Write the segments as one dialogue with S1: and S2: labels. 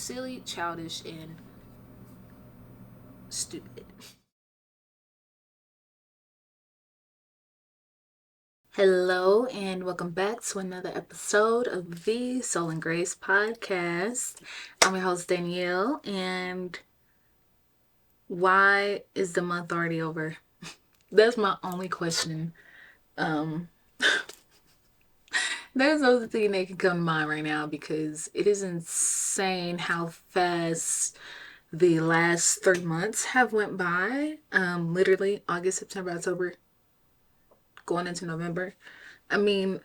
S1: silly, childish, and stupid. Hello, and welcome back to another episode of the Soul and Grace podcast. I'm your host, Danielle, and why is the month already over? That's my only question. Um, there's no other thing that can come to mind right now because it is insane how fast the last 3 months have went by. Literally August, September, October, going into November. I mean,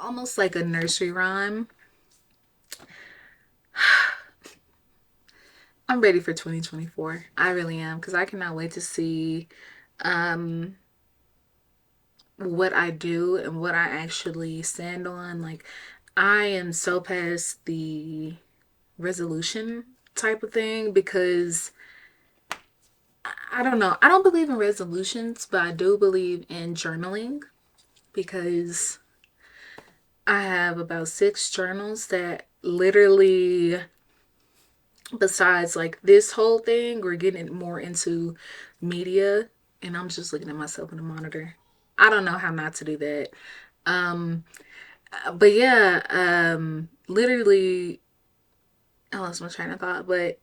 S1: almost like a nursery rhyme. I'm ready for 2024. I really am because I cannot wait to see um, what I do and what I actually stand on. Like, I am so past the resolution type of thing because I don't know. I don't believe in resolutions, but I do believe in journaling because I have about 6 journals that literally, besides like this whole thing, we're getting more into media, and I'm just looking at myself in the monitor. I don't know how not to do that. Um, but yeah, literally, I lost my train of thought, but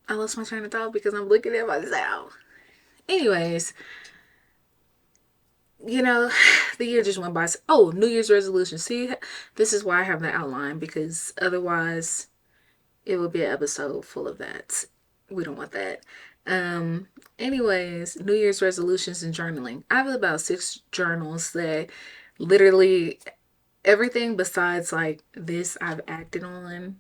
S1: I lost my train of thought because I'm looking at myself. Anyways, the year just went by. Oh, New Year's resolution. See, this is why I have the outline because otherwise it would be an episode full of that. We don't want that. Um, anyways, New Year's resolutions and journaling. I have about 6 journals that literally everything besides like this I've acted on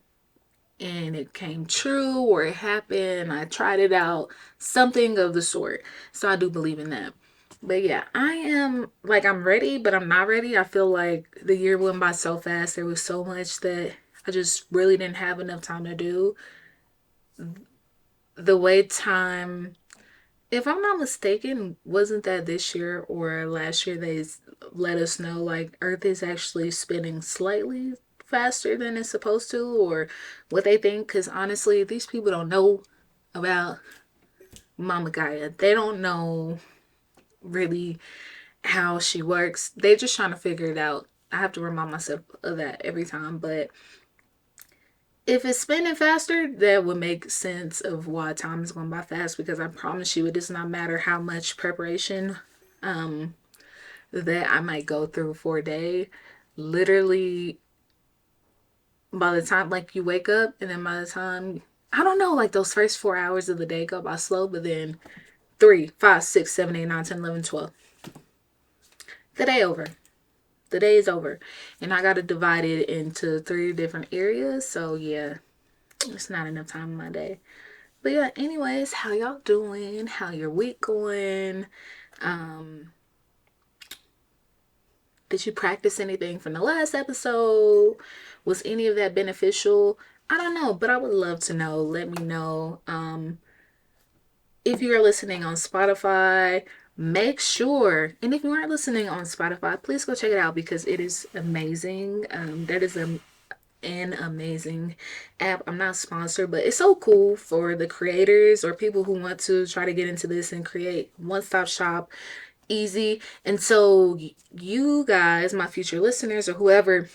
S1: and it came true or it happened. I tried it out, something of the sort. So I do believe in that. But yeah, I am like, I'm ready, but I'm not ready. I feel like the year went by so fast. There was so much that I just really didn't have enough time to do. The way time, if I'm not mistaken, wasn't that this year or last year they let us know like Earth is actually spinning slightly faster than it's supposed to, or what they think? Because honestly, these people don't know about Mama Gaia. They don't know really how she works. They're just trying to figure it out. I have to remind myself of that every time. But if it's spinning faster, that would make sense of why time is going by fast. Because I promise you, it does not matter how much preparation um, that I might go through for a day. Literally, by the time like you wake up, and then by the time I don't know, like those first 4 hours of the day go by slow, but then 3, 5, 6, 7, 8, 9, 10, 11, 12. The day over. The day is over. And I got to divide it into 3 different areas. So, yeah, it's not enough time in my day. But, yeah, anyways, how y'all doing? How your week going? Um, did you practice anything from the last episode? Was any of that beneficial? I don't know, but I would love to know. Let me know. If you are listening on Spotify, make sure, and if you aren't listening on Spotify, please go check it out because it is amazing. That is an amazing app. I'm not sponsored, but it's so cool for the creators or people who want to try to get into this and create one-stop shop easy. And so you guys, my future listeners or whoever,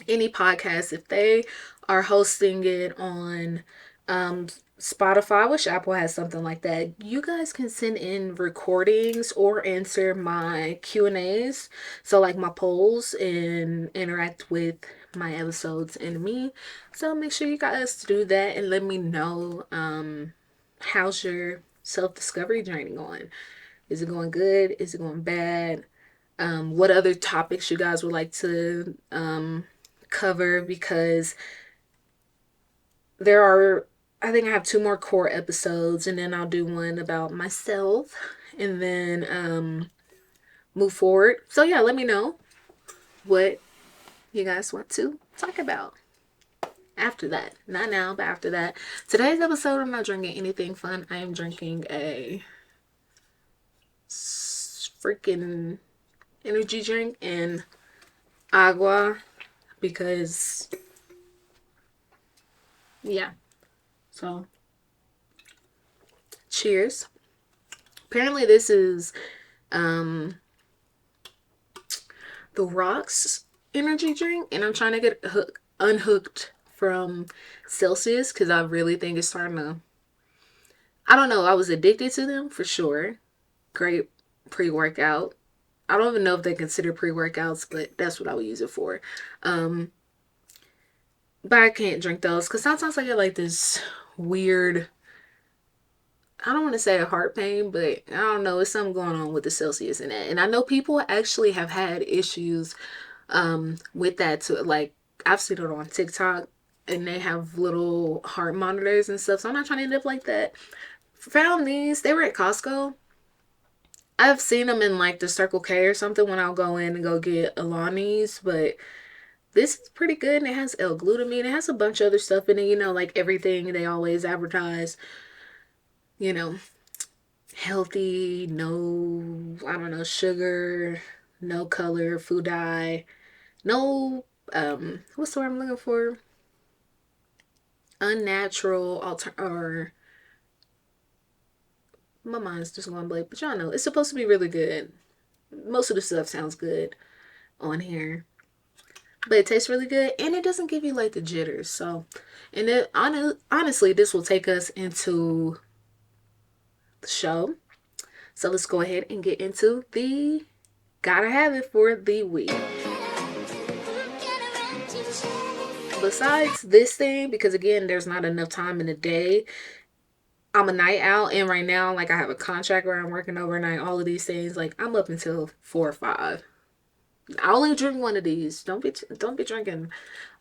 S1: any podcast, if they are hosting it on um, Spotify, I wish Apple has something like that. You guys can send in recordings or answer my Q&As. So like my polls and interact with my episodes and me. So make sure you guys do that and let me know how's your self-discovery journey going. Is it going good? Is it going bad? What other topics you guys would like to cover? Because there are, I think I have 2 more core episodes, and then I'll do one about myself, and then move forward. So yeah, let me know what you guys want to talk about after that. Not now, but after that. Today's episode, I'm not drinking anything fun. I am drinking a freaking energy drink and agua because yeah. So cheers. Apparently this is um the Rocks energy drink, and I'm trying to get unhooked from Celsius because I really think it's starting to. I don't know. I was addicted to them for sure. Great pre workout. I don't even know if they consider pre workouts, but that's what I would use it for. Um, but I can't drink those because sometimes I get like this weird. I don't want to say a heart pain, but I don't know. It's something going on with the Celsius in that. And I know people actually have had issues with that too. Like I've seen it on TikTok and they have little heart monitors and stuff. So I'm not trying to end up like that. Found these. They were at Costco. I've seen them in like the Circle K or something when I'll go in and go get Alani's, but this is pretty good and it has L-glutamine. It has a bunch of other stuff in it, like everything they always advertise, you know, healthy, no, I don't know, sugar, no color, food dye, no, what's the word I'm looking for? Unnatural or my mind's just going blank, but y'all know it's supposed to be really good. Most of the stuff sounds good on here, but it tastes really good and it doesn't give you like the jitters. So, and it honestly, this will take us into the show. So let's go ahead and get into the gotta have it for the week. Besides this thing, because again, there's not enough time in the day. I'm a night owl, and right now, like I have a contract where I'm working overnight. All of these things, like I'm up until 4 or 5. I only drink one of these. Don't be drinking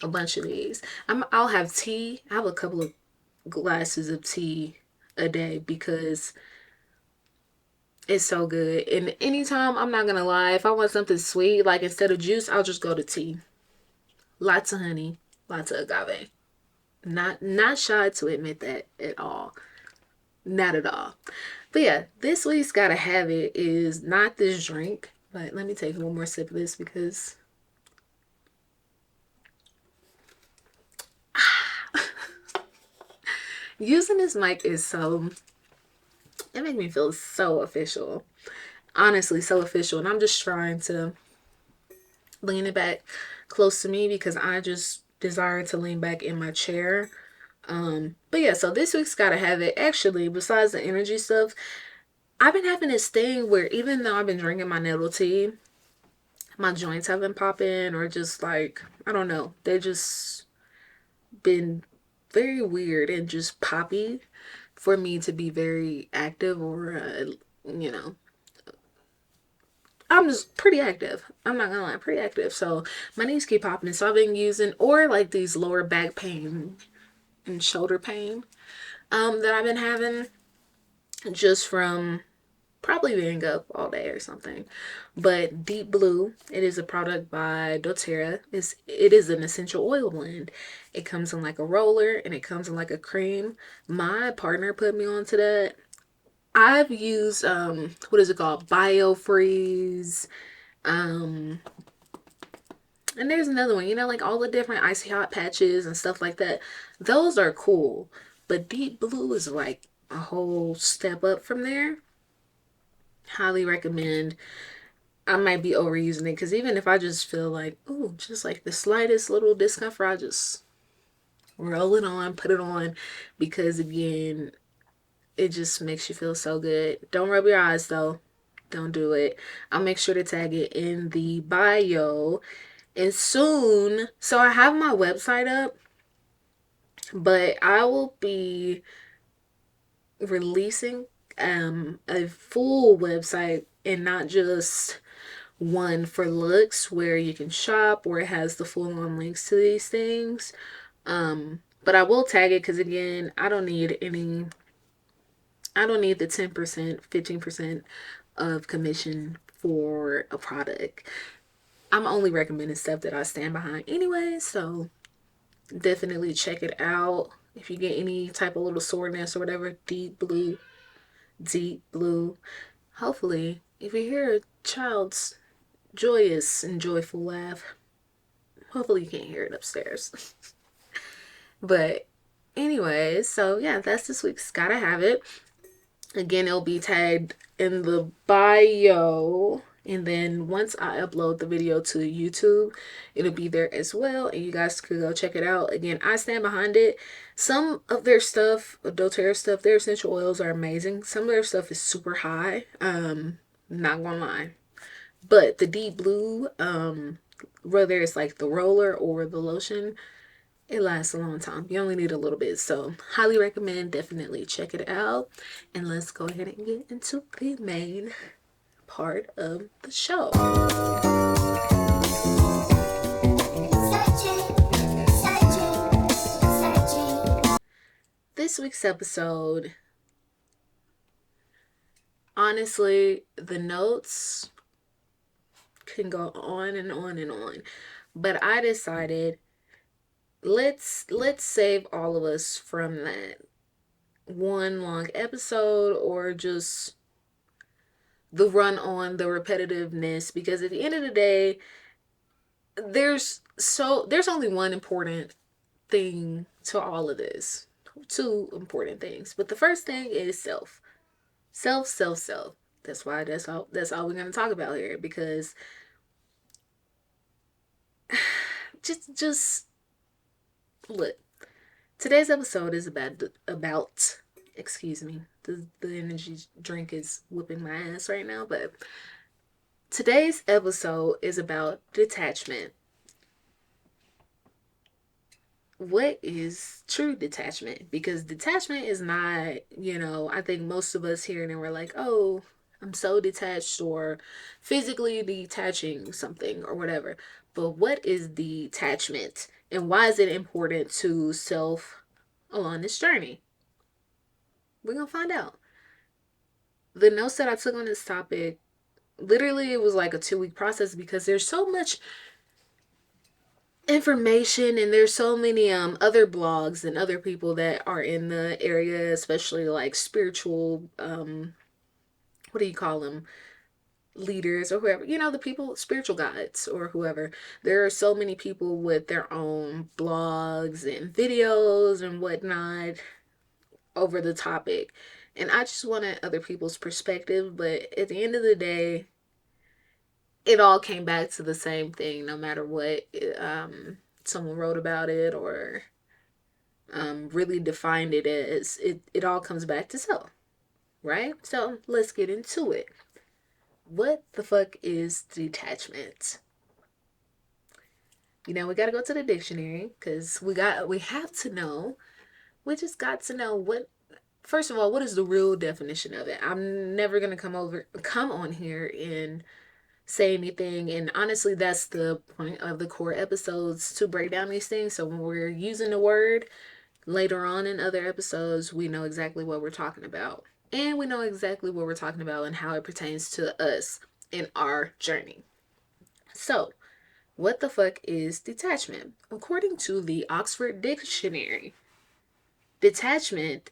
S1: a bunch of these. I'll have tea. I have a couple of glasses of tea a day because it's so good. And anytime, I'm not gonna lie, if I want something sweet, like instead of juice, I'll just go to tea. Lots of honey, lots of agave. Not shy to admit that at all. Not at all. But yeah, this week's gotta have it is not this drink. But let me take one more sip of this because using this mic is so, it makes me feel so official. Honestly, so official. And I'm just trying to lean it back close to me because I just desire to lean back in my chair. But yeah, so this week's gotta have it. Actually, besides the energy stuff, I've been having this thing where even though I've been drinking my nettle tea, my joints have been popping or just like, I don't know, they just been very weird and just poppy for me to be very active or, you know, I'm just pretty active. I'm not gonna lie, pretty active. So my knees keep popping. So I've been using, or like these lower back pain and shoulder pain that I've been having just from probably being up all day or something. But Deep Blue, it is a product by doTERRA. It is an essential oil blend. It comes in like a roller and it comes in like a cream. My partner put me onto that. I've used what is it called? BioFreeze. Um and there's another one, like all the different icy hot patches and stuff like that. Those are cool. But Deep Blue is like a whole step up from there. Highly recommend. I might be overusing it because even if I just feel like, ooh, just like the slightest little discomfort, I just roll it on, put it on because again, it just makes you feel so good. Don't rub your eyes though. Don't do it. I'll make sure to tag it in the bio. And soon, so I have my website up, but I will be releasing a full website and not just one for looks where you can shop where it has the full on links to these things. But I will tag it because again, I don't need the 10%, 15% of commission for a product. I'm only recommending stuff that I stand behind anyway, so definitely check it out. If you get any type of little soreness or whatever, Deep Blue. Hopefully, if you hear a child's joyous and joyful laugh, Hopefully you can't hear it upstairs. But anyway, so yeah, that's this week's Gotta Have It. Again, it'll be tagged in the bio. And then once I upload the video to YouTube, it'll be there as well. And you guys could go check it out. Again, I stand behind it. Some of their stuff, doTERRA stuff, their essential oils are amazing. Some of their stuff is super high. Not gonna lie. But the deep blue, whether it's like the roller or the lotion, it lasts a long time. You only need a little bit. So highly recommend, definitely check it out. And let's go ahead and get into the main part of the show. This week's episode, honestly, the notes can go on and on and on. But I decided let's save all of us from that one long episode or just the run on, the repetitiveness, because at the end of the day, there's only one important thing to all of this. Two important things. But the first thing is self. Self, self, self. That's why that's all we're gonna talk about here, because just look. Today's episode is about excuse me. The energy drink is whipping my ass right now, but today's episode is about detachment. What is true detachment? Because detachment is not, I think most of us hear it and we're like, oh, I'm so detached, or physically detaching something or whatever. But what is detachment, and why is it important to self along this journey? We're going to find out. The notes that I took on this topic, literally, it was like a 2-week process because there's so much information and there's so many other blogs and other people that are in the area, especially like spiritual what do you call them, leaders or whoever, the people, spiritual guides or whoever. There are so many people with their own blogs and videos and whatnot over the topic, and I just wanted other people's perspective. But at the end of the day, it all came back to the same thing, no matter what someone wrote about it or really defined it as. It all comes back to self, right? So let's get into it. What the fuck is detachment? We got to go to the dictionary because we have to know. We just got to know what. First of all, what is the real definition of it? I'm never gonna come on here and say anything. And honestly, that's the point of the core episodes, to break down these things. So when we're using the word later on in other episodes, we know exactly what we're talking about. And we know exactly what we're talking about and how it pertains to us in our journey. So, what the fuck is detachment? According to the Oxford Dictionary, detachment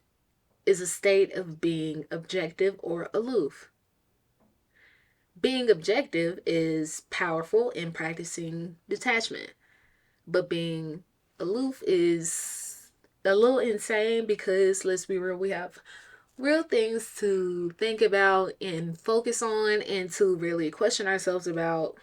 S1: is a state of being objective or aloof. Being objective is powerful in practicing detachment, but being aloof is a little insane because, let's be real, we have real things to think about and focus on and to really question ourselves about.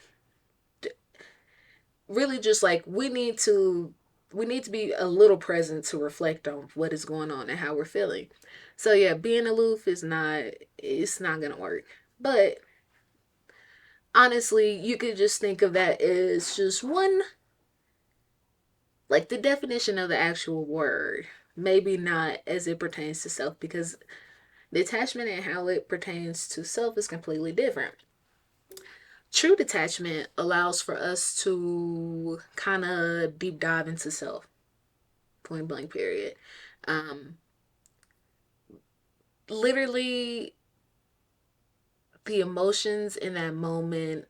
S1: Really, just like we need to be a little present to reflect on what is going on and how we're feeling. So yeah, being aloof is not, it's not gonna work. But honestly, you could just think of that as just one, like the definition of the actual word, maybe not as it pertains to self, because detachment and how it pertains to self is completely different. True detachment allows for us to kind of deep dive into self, point blank, period. Um, Literally, the emotions in that moment,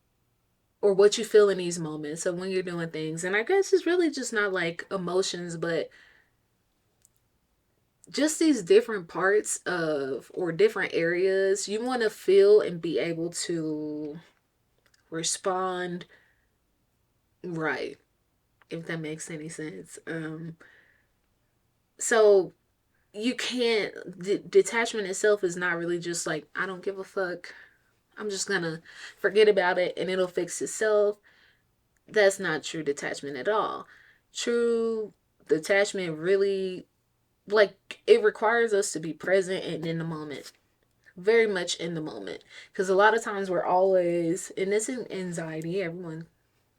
S1: or what you feel in these moments. So when you're doing things, and I guess it's really just not like emotions, but just these different parts of, or different areas you want to feel and be able to respond right. if that makes any sense. So you can't, detachment itself is not really just like, I don't give a fuck, I'm just gonna forget about it and it'll fix itself. That's not true detachment at all. True detachment really, like, it requires us to be present and in the moment, very much in the moment, because a lot of times we're always, and this is anxiety, everyone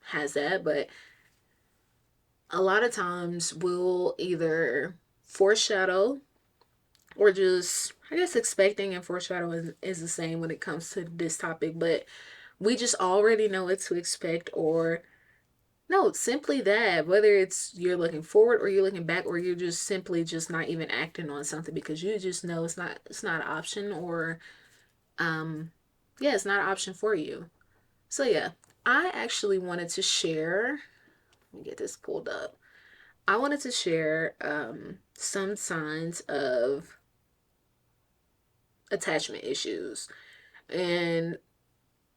S1: has that, but a lot of times we'll either foreshadow or just, I guess expecting and foreshadowing is the same when it comes to this topic, but we just already know what to expect, or no, simply that, whether it's you're looking forward or you're looking back, or you're just simply just not even acting on something because you just know it's not an option, or um yeah, it's not an option for you. So yeah, I actually wanted to share, let me get this pulled up. I wanted to share some signs of attachment issues. And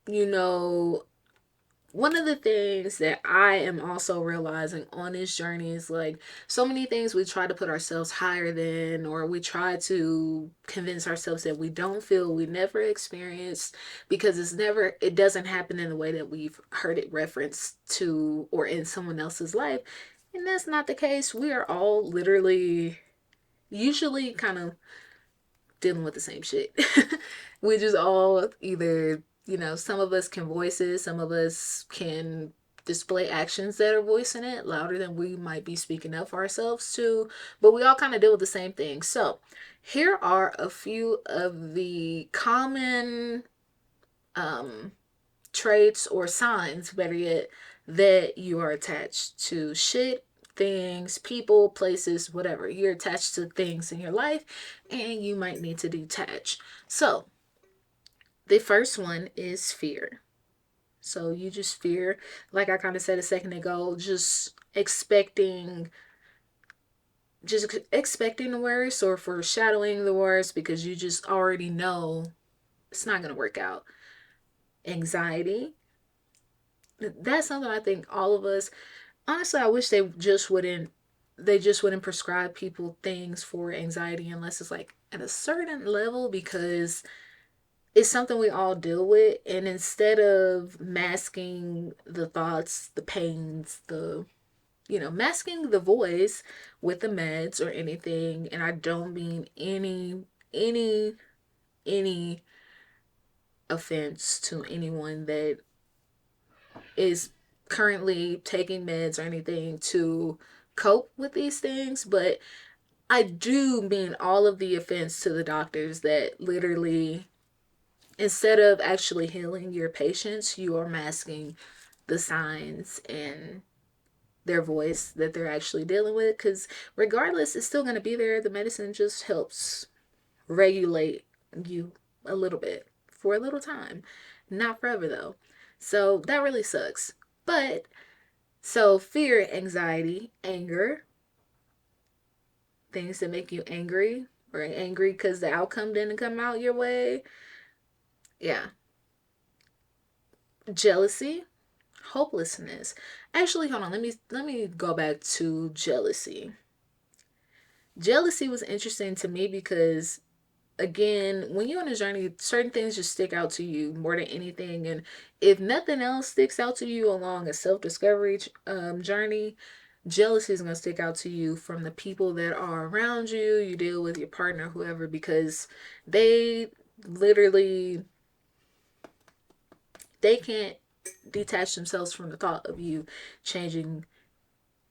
S1: you know, one of the things that I am also realizing on this journey is like, so many things we try to put ourselves higher than, or we try to convince ourselves that we don't feel, we never experienced, because it doesn't happen in the way that we've heard it referenced to or in someone else's life. And that's not the case. We are all literally usually kind of dealing with the same shit. We just all either, some of us can voice it, some of us can display actions that are voicing it louder than we might be speaking up for ourselves too, but we all kind of deal with the same thing. So here are a few of the common um, traits or signs, better yet, that you are attached to shit, things, people, places, whatever. You're attached to things in your life and you might need to detach. So, the first one is fear. So, you just fear, like I kind of said a second ago, just expecting the worst or foreshadowing the worst because you just already know it's not going to work out. Anxiety, that's something I think all of us, honestly, I wish they just wouldn't prescribe people things for anxiety unless it's like at a certain level, because it's something we all deal with, and instead of masking the thoughts, the pains, masking the voice with the meds or anything, and I don't mean any any offense to anyone that is currently taking meds or anything to cope with these things, but I do mean all of the offense to the doctors that literally, instead of actually healing your patients, you are masking the signs and their voice that they're actually dealing with. Because regardless, it's still going to be there. The medicine just helps regulate you a little bit for a little time, not forever though. So that really sucks. But so fear, anxiety, anger, things that make you angry, or angry because the outcome didn't come out your way. Yeah. Jealousy, hopelessness. Actually, hold on. Let me go back to jealousy. Jealousy was interesting to me because, again, when you're on a journey, certain things just stick out to you more than anything. And if nothing else sticks out to you along a self-discovery journey, jealousy is going to stick out to you from the people that are around you. You deal with your partner, whoever, because they literally, they can't detach themselves from the thought of you changing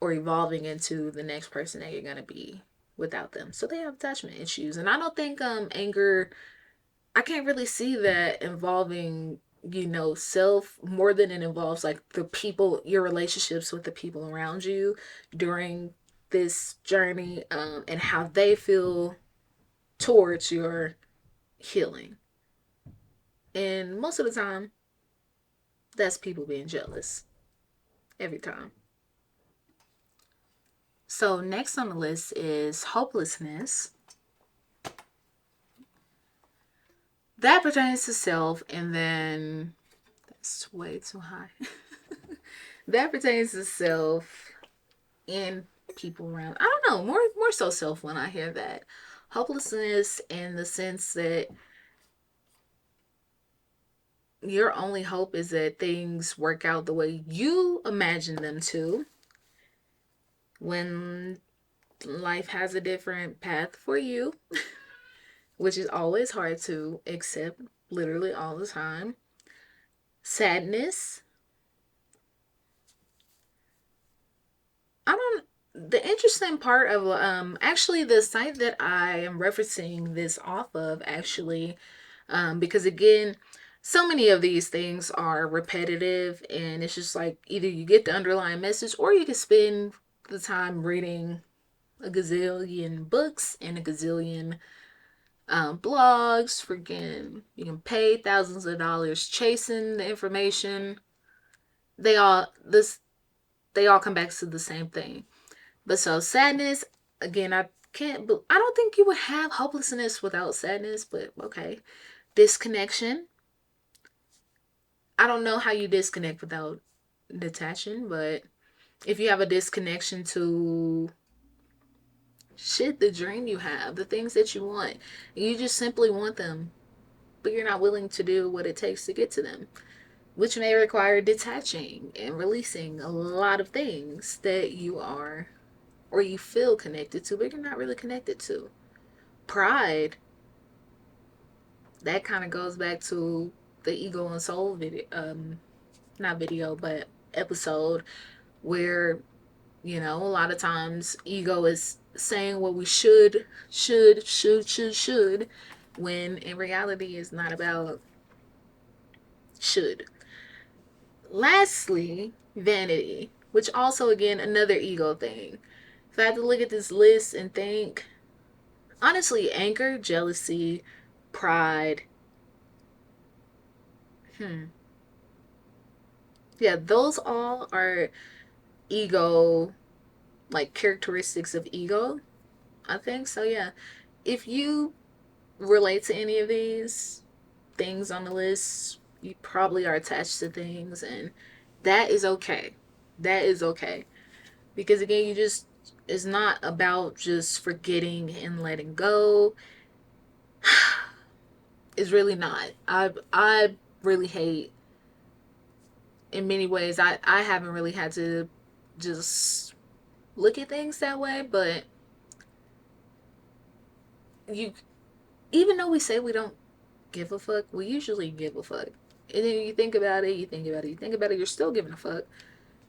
S1: or evolving into the next person that you're going to be without them. So they have attachment issues. And I don't think anger, I can't really see that involving, self more than it involves like the people, your relationships with the people around you during this journey, and how they feel towards your healing. And most of the time, that's people being jealous every time. So, next on the list is hopelessness. That pertains to self, and then that's way too high. That pertains to self. and people around. I don't know, more so self when I hear that. Hopelessness in the sense that your only hope is that things work out the way you imagine them to when life has a different path for you, which is always hard to accept literally all the time. Sadness. I don't the interesting part of actually the site that I am referencing this off of actually because again so many of these things are repetitive and it's just like either you get the underlying message or you can spend the time reading a gazillion books and a gazillion blogs. Freaking, you can pay thousands of dollars chasing the information. They all this they all come back to the same thing. But so sadness, again, I can't. I don't think you would have hopelessness without sadness. But okay, disconnection. I don't know how you disconnect without detaching, but if you have a disconnection to shit, the dream you have, the things that you want, and you just simply want them, but you're not willing to do what it takes to get to them, which may require detaching and releasing a lot of things that you are or you feel connected to, but you're not really connected to. Pride, that kind of goes back to the ego and soul video, not video, but episode where, a lot of times ego is saying what we should, when in reality it's not about should. Lastly, vanity, which also again another ego thing. If I had to look at this list and think, honestly, anger, jealousy, pride, yeah, those all are ego, like characteristics of ego. I think so. Yeah, if you relate to any of these things on the list, you probably are attached to things, and that is okay. That is okay. Because again, you just it's not about just forgetting and letting go. It's really not. I really hate in many ways. I haven't really had to just look at things that way, but you even though we say we don't give a fuck, we usually give a fuck. And then you think about it, you think about it, you think about it, you're still giving a fuck.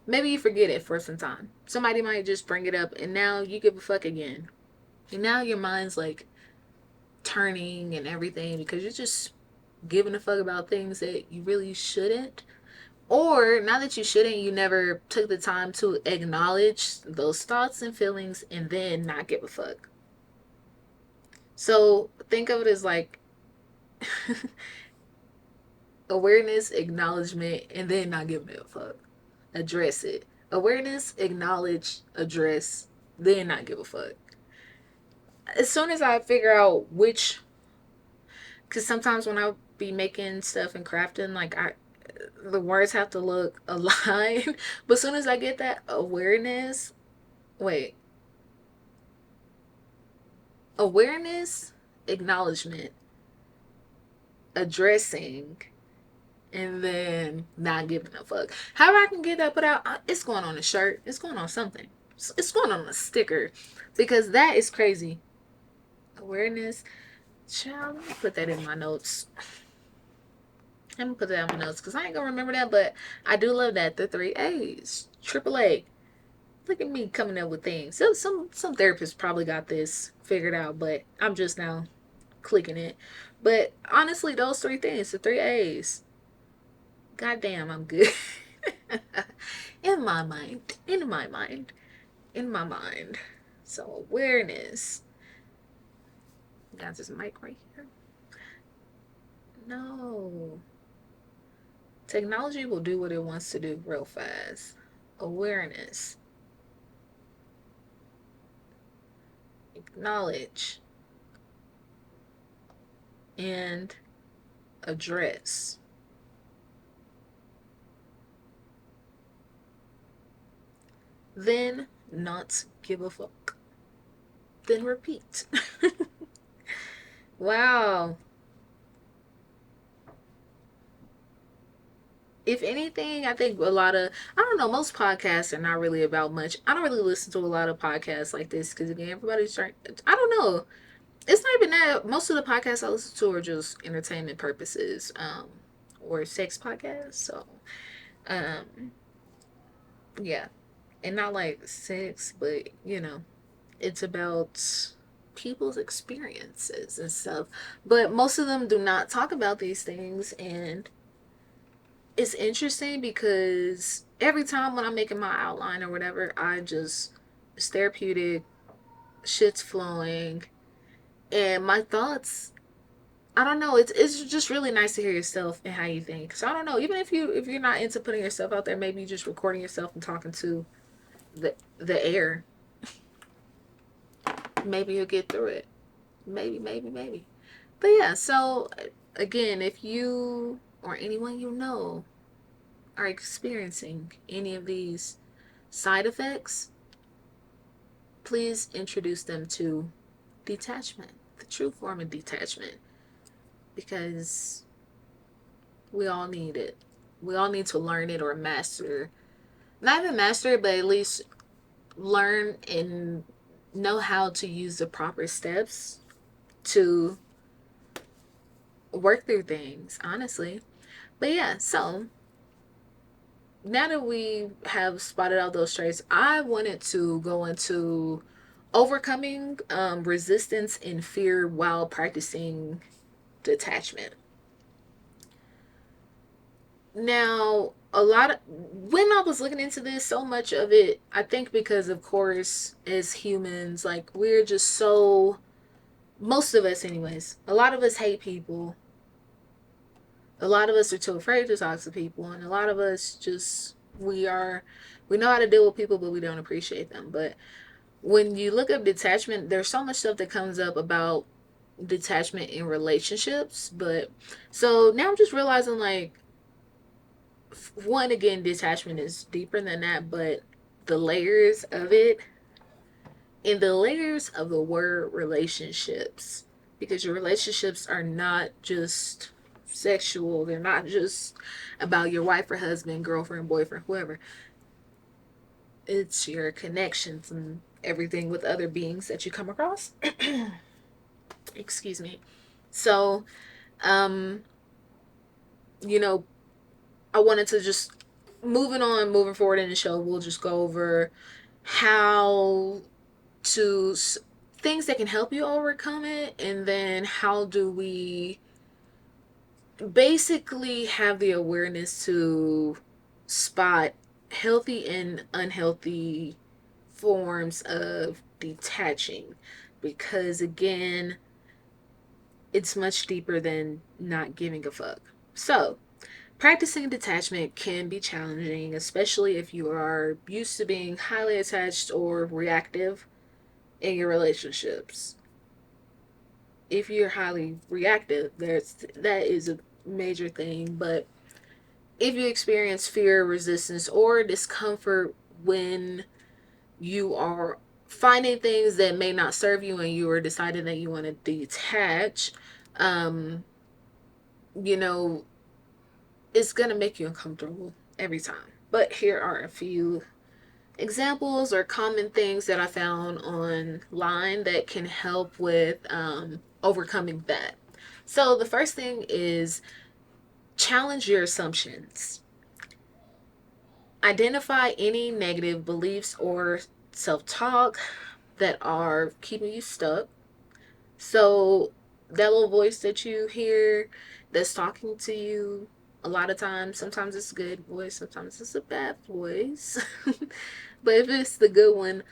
S1: Maybe you forget it for some time. Somebody might just bring it up and now you give a fuck again. And now your mind's like turning and everything because you're just giving a fuck about things that you really shouldn't. Or not that you shouldn't, you never took the time to acknowledge those thoughts and feelings and then not give a fuck. So think of it as like awareness, acknowledgement, and then not giving a fuck. Address it. Awareness, acknowledge, address, then not give a fuck. As soon as I figure out which, because sometimes when I be making stuff and crafting, like the words have to look aligned. But as soon as I get that awareness, wait, awareness, acknowledgement, addressing, and then not giving a fuck. However, I can get that put out. It's going on a shirt. It's going on something. It's going on a sticker, because that is crazy. Awareness, child. Let me put that in my notes. Let me put that in my notes because I ain't gonna remember that. But I do love that the three A's, triple A. Look at me coming up with things. Some therapists probably got this figured out, but I'm just now clicking it. But honestly, those three things, the three A's. Goddamn, I'm good. In my mind. In my mind. In my mind. So awareness. Got this mic right here. No. Technology will do what it wants to do real fast. Awareness. Acknowledge. And address. Then not give a fuck. Then repeat. Wow. If anything, I think a lot of, I don't know, most podcasts are not really about much. I don't really listen to a lot of podcasts like this because, again, everybody's trying, I don't know. It's not even that. Most of the podcasts I listen to are just entertainment purposes, or sex podcasts. So, um, yeah. And not like sex, but, it's about people's experiences and stuff. But most of them do not talk about these things. And it's interesting because every time when I'm making my outline or whatever, it's therapeutic, shit's flowing, and my thoughts. I don't know. It's just really nice to hear yourself and how you think. So I don't know. Even if you're not into putting yourself out there, maybe just recording yourself and talking to the air. Maybe you'll get through it. Maybe. But yeah. So again, if you or anyone you know are experiencing any of these side effects, please introduce them to detachment, the true form of detachment, because we all need it. We all need to learn it or master, not even master it, but at least learn and know how to use the proper steps to work through things, honestly. But yeah, so now that we have spotted out those traits, I wanted to go into overcoming resistance and fear while practicing detachment. Now, a lot of when I was looking into this, so much of it, I think because of course, as humans, like we're just so, most of us anyways, a lot of us hate people. A lot of us are too afraid to talk to people, and a lot of us just we know how to deal with people, but we don't appreciate them. But when you look up detachment, there's so much stuff that comes up about detachment in relationships. But so now I'm just realizing, like, one, again, detachment is deeper than that, but the layers of it, and the layers of the word relationships, because your relationships are not just sexual, they're not just about your wife or husband, girlfriend, boyfriend, whoever. It's your connections and everything with other beings that you come across. Excuse me. So, um, you know, I wanted to just moving forward in the show, we'll just go over how to things that can help you overcome it, and then how do we basically have the awareness to spot healthy and unhealthy forms of detaching, because again, it's much deeper than not giving a fuck. So practicing detachment can be challenging, especially if you are used to being highly attached or reactive in your relationships. If you're highly reactive, that is a major thing. But if you experience fear, resistance, or discomfort when you are finding things that may not serve you and you are deciding that you want to detach, um, you know, it's gonna make you uncomfortable every time. But here are a few examples or common things that I found online that can help with overcoming that. So the first thing is challenge your assumptions. Identify any negative beliefs or self talk that are keeping you stuck. So that little voice that you hear that's talking to you, a lot of times, sometimes it's a good voice, sometimes it's a bad voice. But if it's the good one,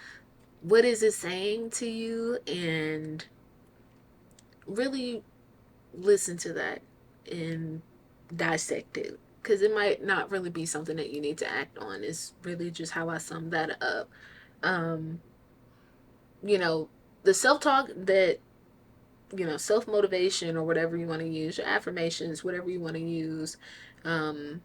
S1: what is it saying to you? And really listen to that and dissect it, because it might not really be something that you need to act on. It's really just how I sum that up. um you know, the self-talk that, self-motivation or whatever you want to use, your affirmations, whatever you want to use, um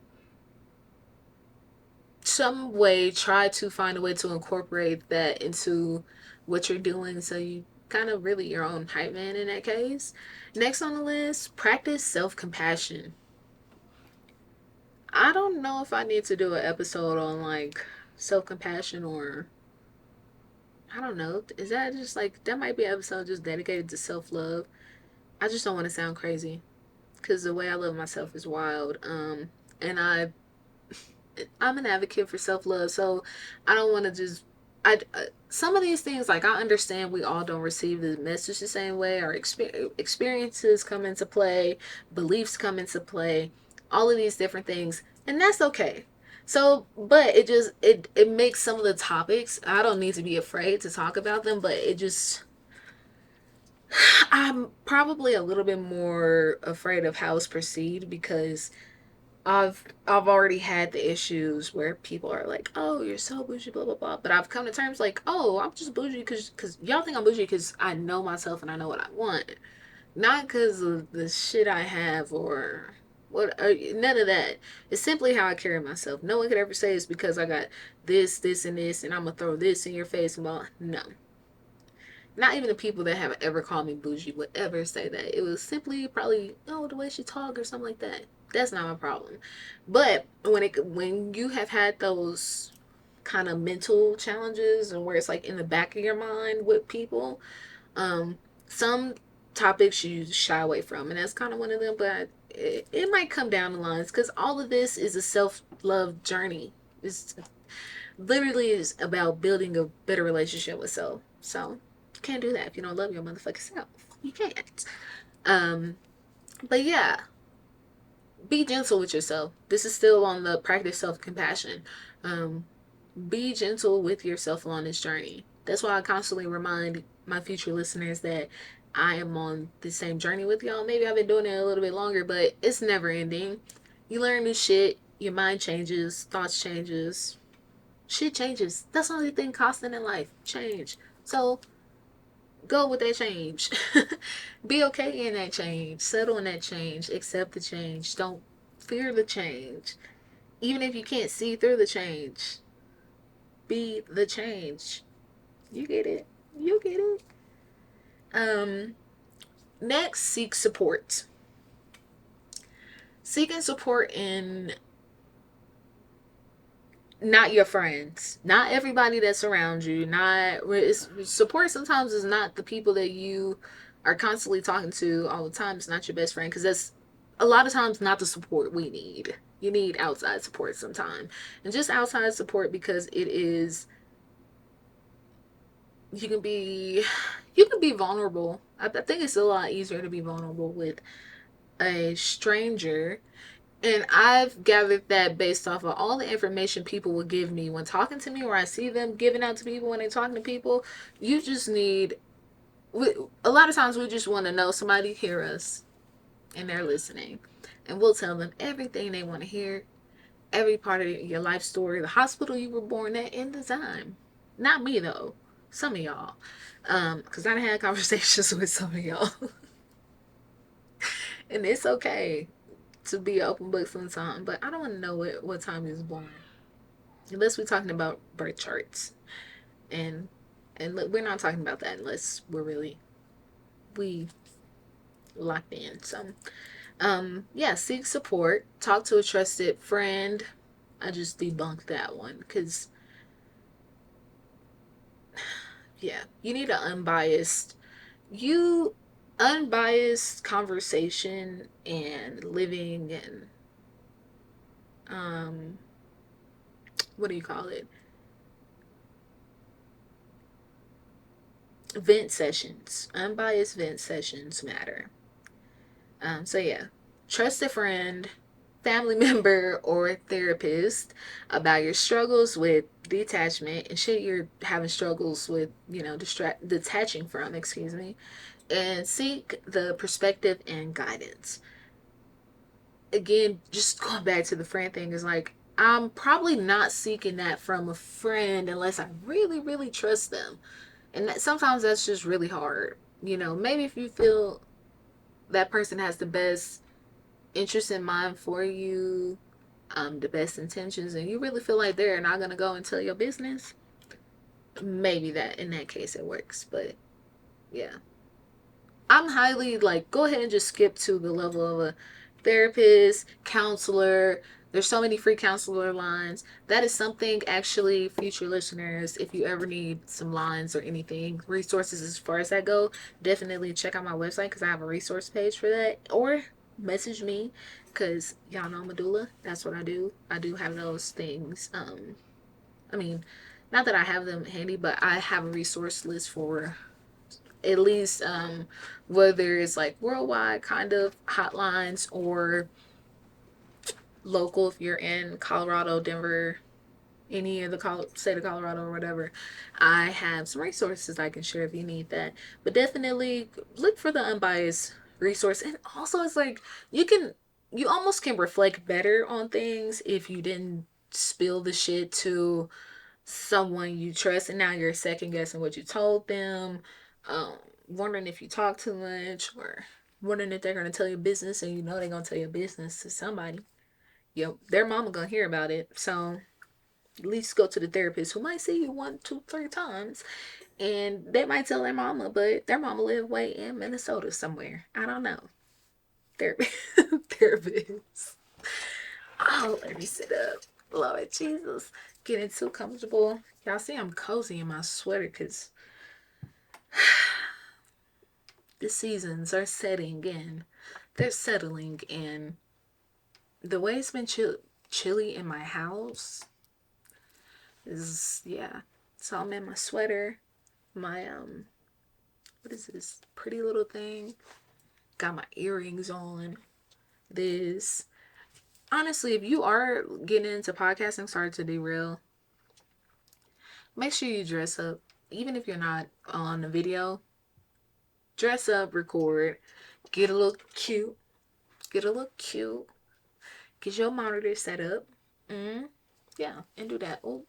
S1: some way try to find a way to incorporate that into what you're doing, so you kind of really your own hype man in that case. Next on the list, practice self-compassion. I don't know if I need to do an episode on like self-compassion, or I don't know, is that just like that might be an episode just dedicated to self-love. I just don't want to sound crazy because the way I love myself is wild. And I'm an advocate for self love, so I don't want to just. Some of these things, like, I understand we all don't receive the message the same way. Our experiences come into play, beliefs come into play, all of these different things, and that's okay. So, but it makes some of the topics. I don't need to be afraid to talk about them, but it just I'm probably a little bit more afraid of how it's perceived because I've already had the issues where people are like, "Oh, you're so bougie," blah blah blah. But I've come to terms like, "Oh, I'm just bougie because y'all think I'm bougie because I know myself and I know what I want, not because of the shit I have or what. None of that. It's simply how I carry myself. No one could ever say it's because I got this, and this, and I'm gonna throw this in your face. And blah. No, not even the people that have ever called me bougie would ever say that. It was simply probably, oh, the way she talk or something like that. That's not my problem. But when you have had those kind of mental challenges and where it's like in the back of your mind with people, um, some topics you shy away from, and that's kind of one of them. But it might come down the lines because all of this is a self love journey. It's literally is about building a better relationship with self. So you can't do that if you don't love your motherfucking self. You can't. Um, but yeah, be gentle with yourself. This is still on the practice self compassion. Um, be gentle with yourself along this journey. That's why I constantly remind my future listeners that I am on the same journey with y'all. Maybe I've been doing it a little bit longer, but it's never ending. You learn new shit, your mind changes, thoughts changes, shit changes. That's the only thing constant in life. Change. So go with that change. Be okay in that change. Settle in that change. Accept the change. Don't fear the change. Even if you can't see through the change, be the change. You get it. You get it. Um, Next, seek support. Seeking support in not your friends, not everybody that's around you, not support sometimes is not the people that you are constantly talking to all the time. It's not your best friend because that's a lot of times not the support we need. You need outside support sometime, and just outside support because it is you can be you can be vulnerable. I think it's a lot easier to be vulnerable with a stranger. And I've gathered that based off of all the information people will give me when talking to me, or I see them giving out to people when they're talking to people. You just need, a lot of times we just want to know somebody hear us and they're listening. And we'll tell them everything they want to hear, every part of your life story, the hospital you were born at, in the time. Not me though, some of y'all. Because I had conversations with some of y'all. And it's okay to be an open book sometime, but I don't want to know what time he was born. Unless we're talking about birth charts, and look, we're not talking about that unless we're really we locked in. So, yeah, seek support. Talk to a trusted friend. I just debunked that one because yeah, you need an you unbiased conversation and living and um what do you call it, vent sessions, unbiased vent sessions matter. So yeah, trust a friend, family member, or therapist about your struggles with detachment and shit you're having struggles with, detaching from, excuse me, and seek the perspective and guidance. Again, just going back to the friend thing is like, I'm probably not seeking that from a friend unless I really, really trust them. And sometimes that's just really hard. Maybe if you feel that person has the best interest in mind for you, the best intentions and you really feel like they're not gonna go and tell your business, maybe that in that case it works. But yeah, I'm highly like, go ahead and just skip to the level of a therapist, counselor. There's so many free counselor lines. That is something, actually, future listeners, if you ever need some lines or anything, resources as far as that go, definitely check out my website because I have a resource page for that. Or message me because y'all know I'm a doula. That's what I do. I do have those things. I mean, not that I have them handy, but I have a resource list for at least whether it's like worldwide kind of hotlines or local if you're in Colorado, Denver, any of the state of Colorado or whatever. I have some resources I can share if you need that. But definitely look for the unbiased resource. And also, it's like you almost can reflect better on things if you didn't spill the shit to someone you trust and now you're second guessing what you told them, um, wondering if you talk too much or wondering if they're going to tell your business and you know they're going to tell your business to somebody. Yo, their mama going to hear about it. So at least go to the therapist who might see you one, two, three times and they might tell their mama, but their mama live way in Minnesota somewhere. I don't know. Therapist. Therapist. Oh, let me sit up. Lord Jesus. Getting too comfortable. Y'all see I'm cozy in my sweater because the seasons are setting in. They're settling in. The way it's been chilly in my house is, yeah. So I'm in my sweater. My, what is this? Pretty little thing. Got my earrings on. This. Honestly, if you are getting into podcasting, sorry to derail, make sure you dress up. Even if you're not on the video, dress up, record, get a little cute, get a little cute, get your monitor set up. Yeah, and do that. Oh,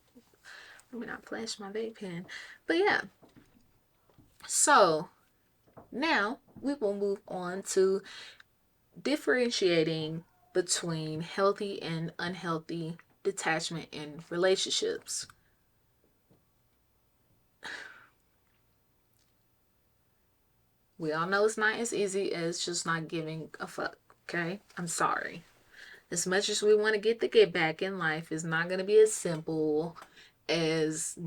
S1: let me not flash my vape pen. But yeah, so now we will move on to differentiating between healthy and unhealthy detachment in relationships. We all know it's not as easy as just not giving a fuck, okay? I'm sorry. As much as we want to get back in life, it's not going to be as simple as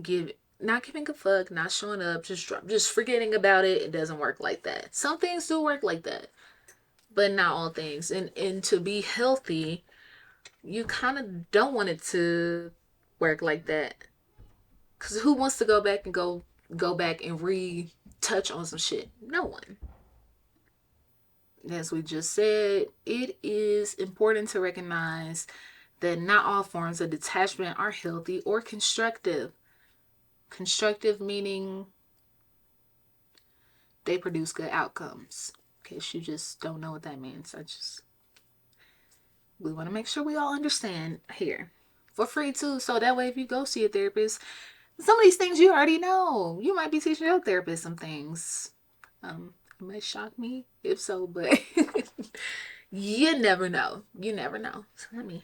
S1: give not giving a fuck, not showing up, just forgetting about it. It doesn't work like that. Some things do work like that, but not all things. And to be healthy, you kind of don't want it to work like that. Cause who wants to go back and retouch on some shit? No one. As we just said, it is important to recognize that not all forms of detachment are healthy or constructive. Constructive meaning they produce good outcomes. In case you just don't know what that means, we want to make sure we all understand here for free too. So that way, if you go see a therapist, some of these things you already know. You might be teaching your therapist some things. It might shock me if so, but you never know. You never know. So let me.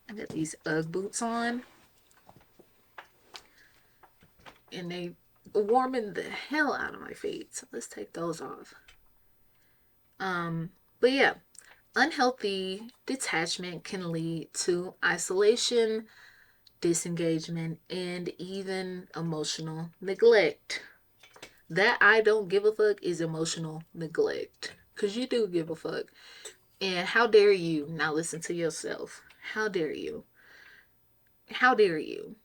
S1: I got these UGG boots on, and they warming the hell out of my feet. So let's take those off. But yeah, unhealthy detachment can lead to isolation, disengagement, and even emotional neglect. That I don't give a fuck is emotional neglect. Because you do give a fuck. And how dare you not listen to yourself? How dare you? How dare you?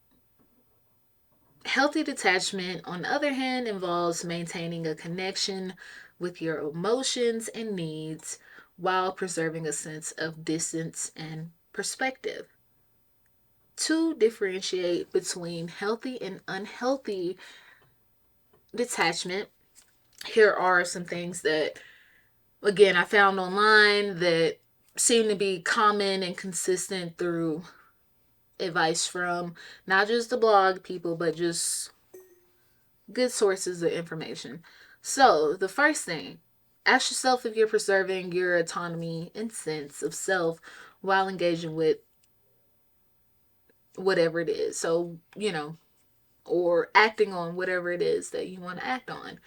S1: Healthy detachment, on the other hand, involves maintaining a connection with your emotions and needs while preserving a sense of distance and perspective. To differentiate between healthy and unhealthy detachment, here are some things that, again, I found online that seem to be common and consistent through advice from not just the blog people, but just good sources of information. So, the first thing, Ask yourself if you're preserving your autonomy and sense of self while engaging with whatever it is. So, or acting on whatever it is that you want to act on.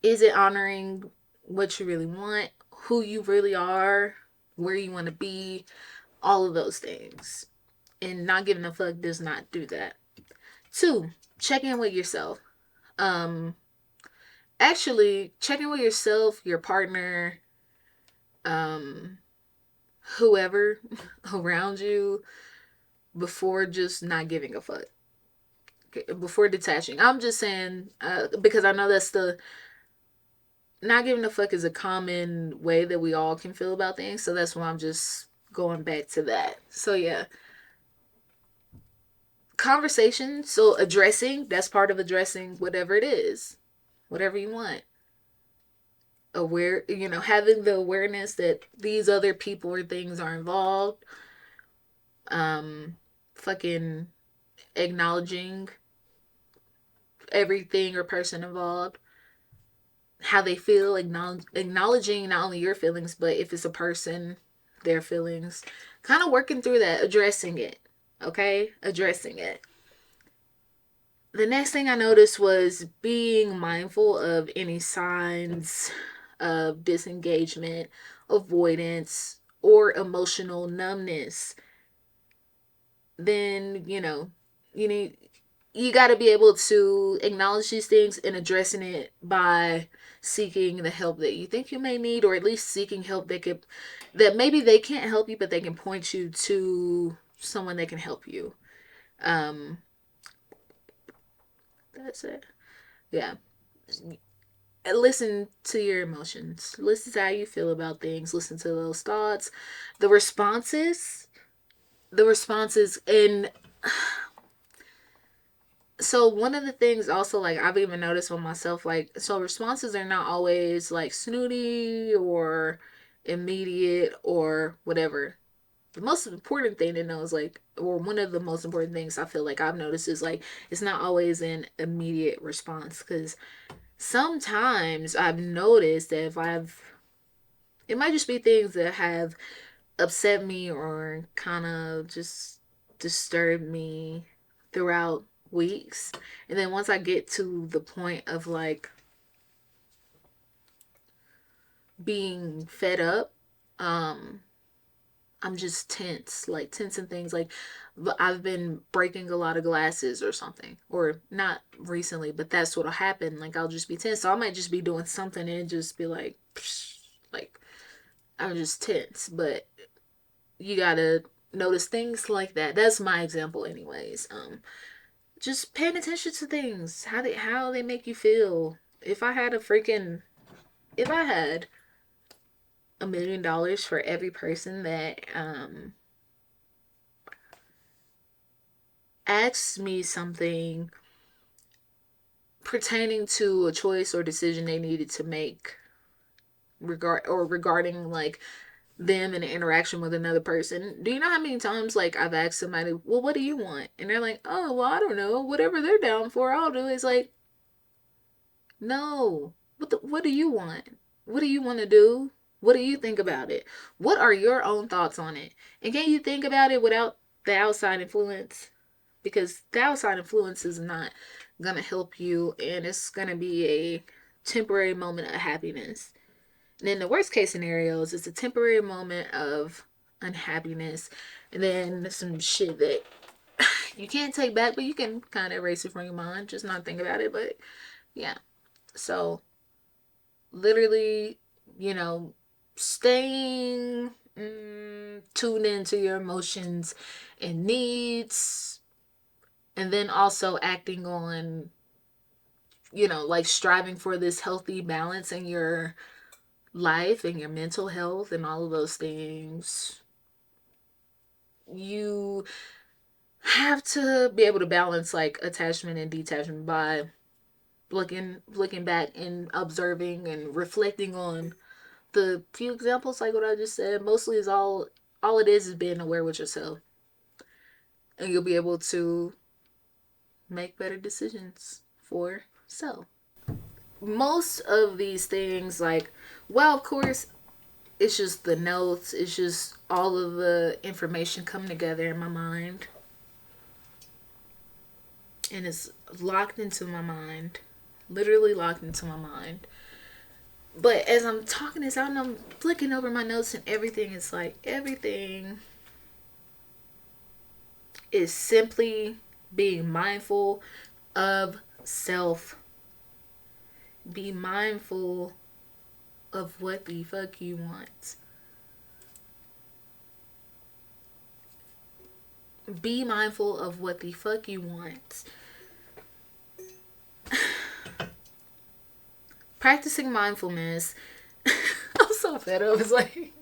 S1: Is it honoring what you really want, who you really are, where you want to be, all of those things? And not giving a fuck does not do that. Two, check in with yourself. Um, Actually, check in with yourself, your partner, um, whoever around you before just not giving a fuck. Before detaching. I'm just saying, because I know that's the not giving a fuck is a common way that we all can feel about things. So that's why I'm just going back to that. So yeah, conversation. So addressing, that's part of addressing whatever it is, whatever you want. Aware, having the awareness that these other people or things are involved. Um, Fucking acknowledging everything or person involved, how they feel, acknowledging not only your feelings, but if it's a person, their feelings. Kind of working through that, addressing it. Okay? Addressing it. The next thing I noticed was being mindful of any signs of disengagement, avoidance, or emotional numbness. Then, you need you got to be able to acknowledge these things and addressing it by seeking the help that you think you may need, or at least seeking help that maybe they can't help you, but they can point you to someone that can help you. um that's it. Yeah. Listen to your emotions, listen to how you feel about things, listen to those thoughts, the responses, and so one of the things also, like, I've even noticed with myself, like, so responses are not always like snooty or immediate or whatever. The most important thing to know is, like, or one of the most important things I feel like I've noticed is, like, it's not always an immediate response, because sometimes I've noticed that if I've it might just be things that have upset me or kind of just disturbed me throughout weeks. And then once I get to the point of, like, being fed up, um I'm just tense, like tense and things like I've been breaking a lot of glasses or something, or not recently, but that's what'll happen. Like, I'll just be tense, so I might just be doing something and just be like, psh, like, I'm just tense. But you gotta notice things like that. That's my example, anyways. Just paying attention to things, how they make you feel. If I had $1 million for every person that asks me something pertaining to a choice or decision they needed to make, regarding, like, them and an interaction with another person. Do you know how many times, like, I've asked somebody, well, what do you want? And they're like, oh, well, I don't know, whatever they're down for, I'll do. It's like, no. What do you want? What do you want to do? What do you think about it? What are your own thoughts on it? And can you think about it without the outside influence? Because the outside influence is not going to help you, and it's going to be a temporary moment of happiness. And in the worst case scenarios, it's a temporary moment of unhappiness, and then some shit that you can't take back, but you can kind of erase it from your mind, just not think about it. But yeah, so literally, you know, staying tuned into your emotions and needs, and then also acting on, like, striving for this healthy balance in your life and your mental health and all of those things. You have to be able to balance, like, attachment and detachment by looking back and observing and reflecting on the few examples, like what I just said. Mostly is all it is being aware with yourself, and you'll be able to make better decisions for self. most of these things, like, well, of course, it's just the notes, it's just all of the information coming together in my mind, and it's locked into my mind, literally locked into my mind. But as I'm talking this out and I'm flicking over my notes and everything, it's like everything is simply being mindful of self. Be mindful of what the fuck you want. Be mindful of what the fuck you want. Practicing mindfulness. I'm so fed up. It's like,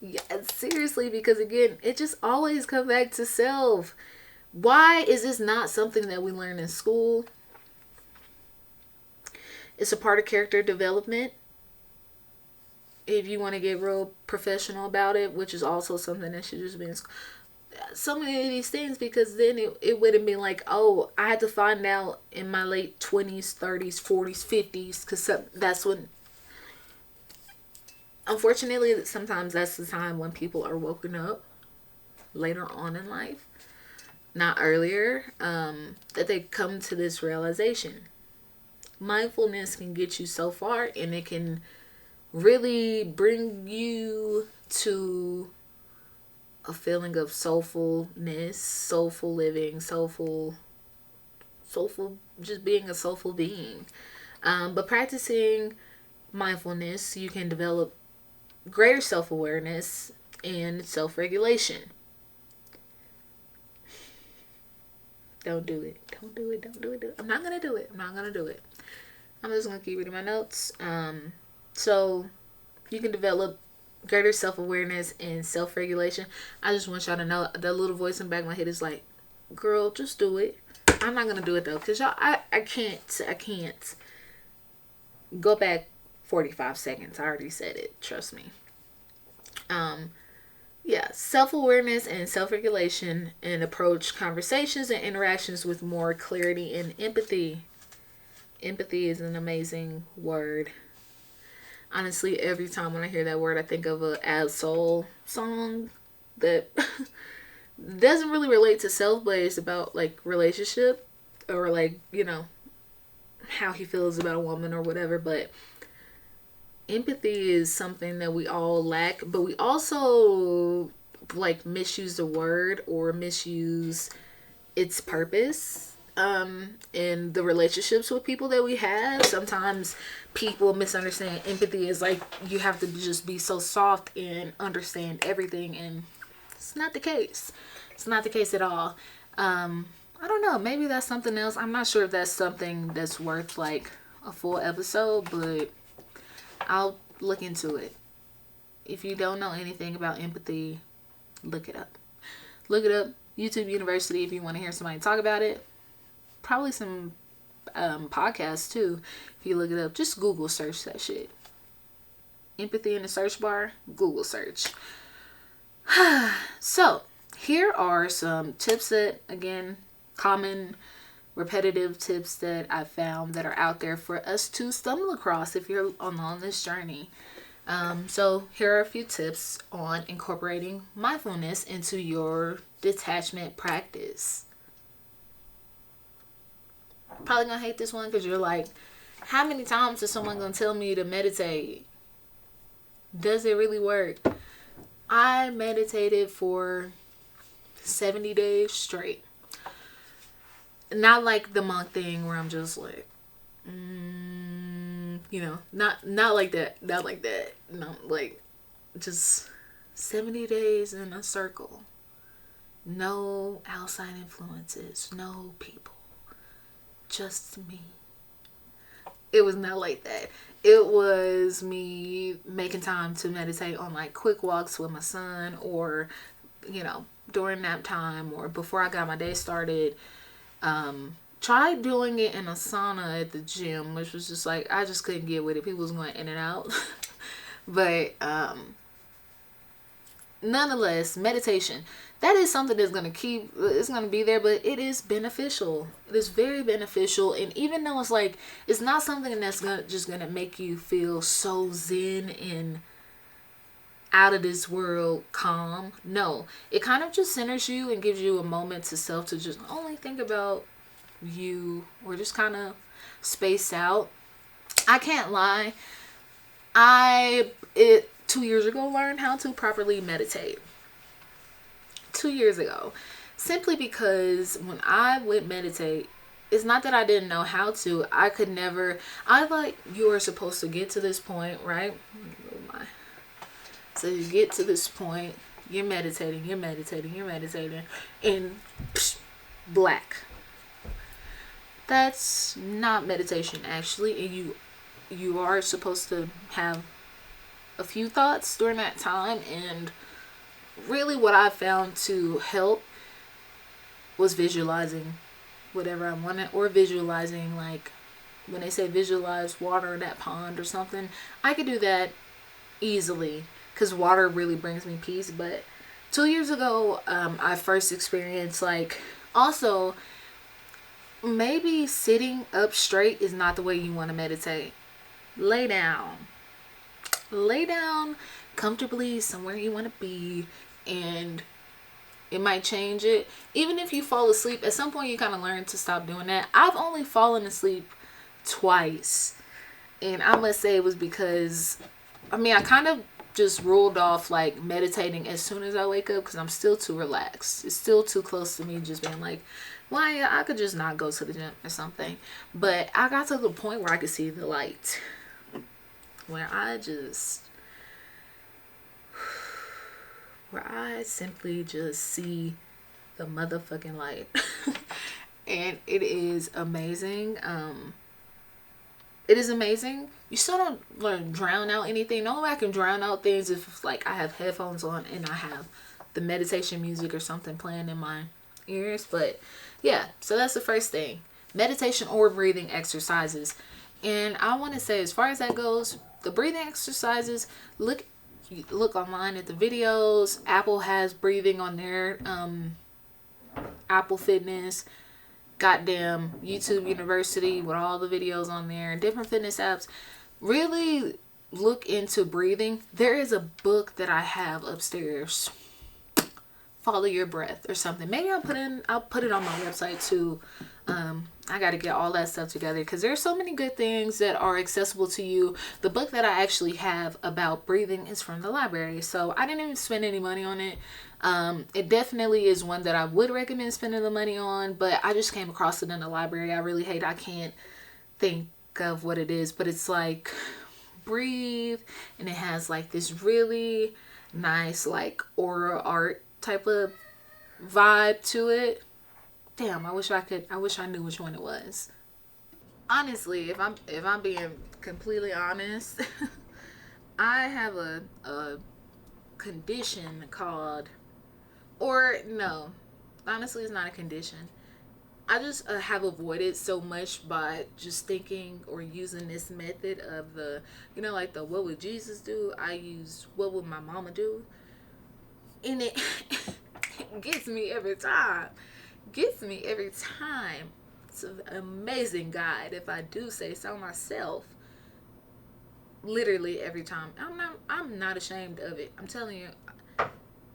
S1: yeah, seriously, because again, it just always comes back to self. Why is this not something that we learn in school? It's a part of character development. If you want to get real professional about it, which is also something that should just be in school. So many of these things, because then it would have been like, oh, I had to find out in my late 20s, 30s, 40s, 50s, because that's when, unfortunately, sometimes that's the time when people are woken up later on in life, not earlier, that they come to this realization. Mindfulness can get you so far, and it can really bring you to a feeling of soulfulness, soulful living, soulful, just being a soulful being. But practicing mindfulness, you can develop greater self-awareness and self-regulation. Don't do it. Don't do it. Don't do it. I'm not going to do it. I'm not going to do it. I'm just going to keep reading my notes. So you can develop greater self-awareness and self-regulation. I just want y'all to know that little voice in the back of my head is like, girl, just do it. I'm not gonna do it though, because y'all, I can't go back 45 seconds. I already said it, trust me. Yeah, self-awareness and self-regulation, and approach conversations and interactions with more clarity and empathy. Empathy is an amazing word. Honestly, every time when I hear that word, I think of a Ab Soul song that doesn't really relate to self, but it's about like relationship, or like, you know, how he feels about a woman or whatever. But empathy is something that we all lack, but we also like misuse the word or misuse its purpose in the relationships with people that we have. Sometimes people misunderstand empathy as like you have to just be so soft and understand everything, and it's not the case. It's not the case at all. I don't know, maybe that's something else. I'm not sure if that's something that's worth like a full episode, but I'll look into it. If you don't know anything about empathy, look it up. Look it up. YouTube University, if you want to hear somebody talk about it. Probably some podcasts too. If you look it up, just Google search that shit. Empathy in the search bar, Google search. So, here are some tips that, again, common repetitive tips that I found that are out there for us to stumble across if you're on this journey. So here are a few tips on incorporating mindfulness into your detachment practice. Probably gonna hate this one because you're like, how many times is someone gonna tell me to meditate? Does it really work? I meditated for 70 days straight. Not like the monk thing where I'm just like, you know, not like that. Not like that. No, like just 70 days in a circle. No outside influences. No people. Just me. It was not like that. It was me making time to meditate on like quick walks with my son, or, you know, during nap time, or before I got my day started. Tried doing it in a sauna at the gym, which was just like, I just couldn't get with it. People was going in and out. But nonetheless, meditation. that is something that's going to keep, it's going to be there, but it is beneficial. It is very beneficial. And even though it's like, it's not something that's just going to make you feel so zen and out of this world calm. No, it kind of just centers you and gives you a moment to self, to just only think about you, or just kind of space out. I can't lie. I it 2 years ago learned how to properly meditate. 2 years ago, simply because when I would meditate, it's not that I didn't know how to. I could never. I like, you are supposed to get to this point, right? Oh my. So you get to this point, you're meditating, you're meditating, you're meditating, and psh, black. That's not meditation actually, and you are supposed to have a few thoughts during that time. And really what I found to help was visualizing whatever I wanted, or visualizing, like when they say visualize water in that pond or something, I could do that easily because water really brings me peace. But 2 years ago, I first experienced, like, also maybe sitting up straight is not the way you want to meditate. Lay down. Lay down comfortably somewhere you want to be, and it might change it. Even if you fall asleep, at some point you kind of learn to stop doing that. I've only fallen asleep twice, and I must say it was because, I mean, I kind of just ruled off like meditating as soon as I wake up because I'm still too relaxed. It's still too close to me just being like, well, yeah, I could just not go to the gym or something. But I got to the point where I could see the light, where I simply just see the motherfucking light. And it is amazing. It is amazing. You still don't learn drown out anything. The only way I can drown out things if, like, I have headphones on and I have the meditation music or something playing in my ears. But yeah, so that's the first thing. Meditation or breathing exercises. And I want to say, as far as that goes, the breathing exercises, look online at the videos. Apple has breathing on their Apple Fitness, goddamn YouTube University with all the videos on there, and different fitness apps. Really look into breathing. There is a book that I have upstairs, Follow Your Breath or something. Maybe I'll put it on my website too. I got to get all that stuff together because there's so many good things that are accessible to you. The book that I actually have about breathing is from the library, so I didn't even spend any money on it. It definitely is one that I would recommend spending the money on, but I just came across it in the library. I can't think of what it is, but it's like breathe, and it has like this really nice like oral art type of vibe to it. Damn, I wish I knew which one it was. Honestly, if I'm being completely honest, I have a condition called, or no, honestly it's not a condition. I just have avoided so much by just thinking or using this method of the, like the what would Jesus do? I use what would my mama do? And it gets me every time. Gets me every time. It's an amazing guide, if I do say so myself. Literally every time. I'm not ashamed of it. I'm telling you,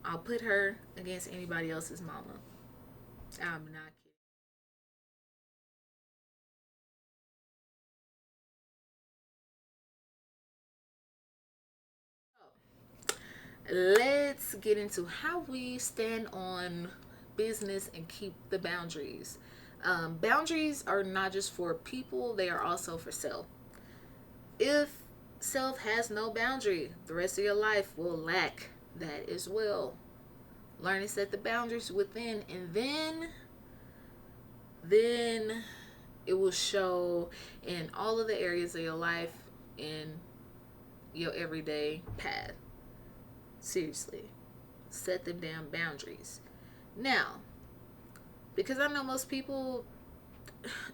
S1: I'll put her against anybody else's mama. I'm not kidding. Let's get into how we stand on business and keep the boundaries. Boundaries are not just for people, they are also for self. If self has no boundary, the rest of your life will lack that as well. Learn to set the boundaries within, and then it will show in all of the areas of your life, in your everyday path. Seriously, set them damn boundaries. Now, because I know most people,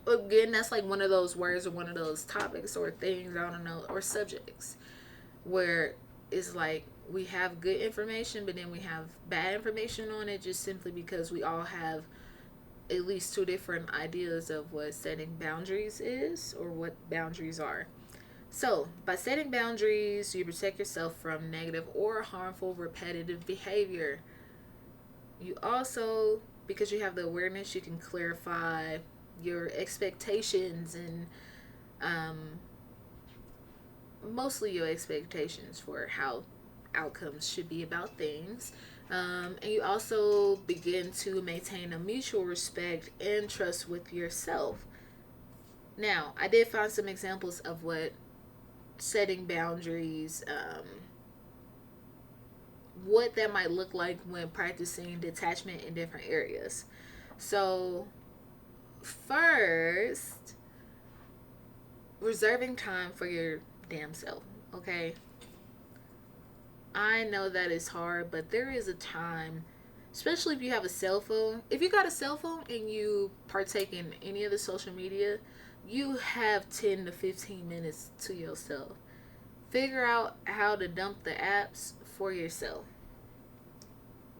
S1: again, that's like one of those words or one of those topics or things, I don't know, or subjects, where it's like we have good information, but then we have bad information on it, just simply because we all have at least two different ideas of what setting boundaries is or what boundaries are. So, by setting boundaries, you protect yourself from negative or harmful repetitive behavior. You also, because you have the awareness, you can clarify your expectations and um, mostly your expectations for how outcomes should be about things. And you also begin to maintain a mutual respect and trust with yourself. Now, I did find some examples of what setting boundaries, what that might look like when practicing detachment in different areas. So, first, reserving time for your damn self, okay? I know that is hard, but there is a time, especially if you have a cell phone. If you got a cell phone and you partake in any of the social media, you have 10 to 15 minutes to yourself. Figure out how to dump the apps for yourself.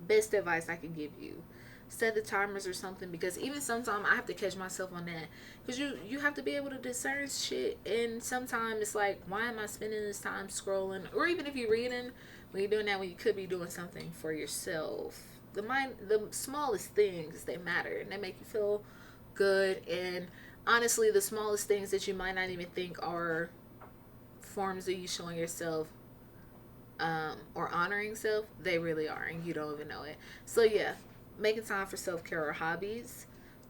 S1: Best advice I can give you. Set the timers or something, because even sometimes I have to catch myself on that, because you have to be able to discern shit, and sometimes it's like, why am I spending this time scrolling? Or even if you're reading, when you're doing that, when you could be doing something for yourself. The smallest things, they matter, and they make you feel good. And honestly, the smallest things that you might not even think are forms of you showing yourself, or honoring self, they really are, and you don't even know it. So yeah, making time for self-care or hobbies.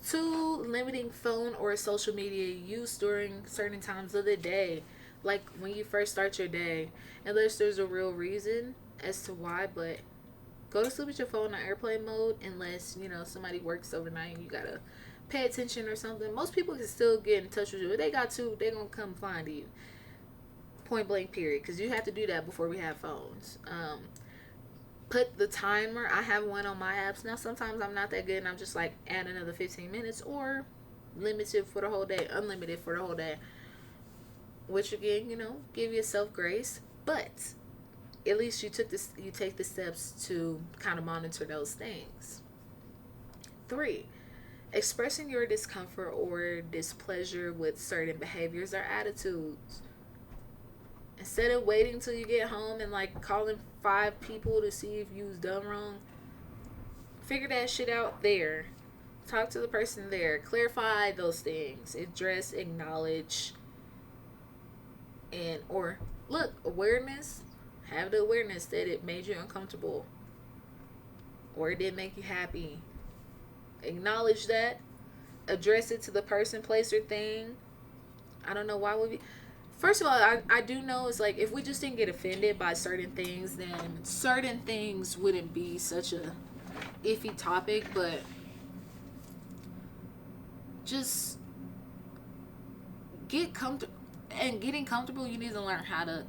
S1: Two, limiting phone or social media use during certain times of the day, like when you first start your day, unless there's a real reason as to why. But go to sleep with your phone on airplane mode, unless somebody works overnight and you gotta pay attention or something. Most people can still get in touch with you. If they got to, they're gonna come find you. Point blank, period. Because you have to do that before we have phones. Put the timer. I have one on my apps. Now, sometimes I'm not that good and I'm just like, add another 15 minutes, or limited for the whole day, unlimited for the whole day. Which again, give yourself grace. But at least you take the steps to kind of monitor those things. Three, expressing your discomfort or displeasure with certain behaviors or attitudes. Instead of waiting till you get home and like calling 5 people to see if you was done wrong, figure that shit out there. Talk to the person there. Clarify those things. Address, acknowledge, and or look, awareness. Have the awareness that it made you uncomfortable or it didn't make you happy. Acknowledge that. Address it to the person, place, or thing. I don't know why would we. First of all, I do know it's like, if we just didn't get offended by certain things, then certain things wouldn't be such a iffy topic. But just get comfortable. And getting comfortable, you need to learn how to.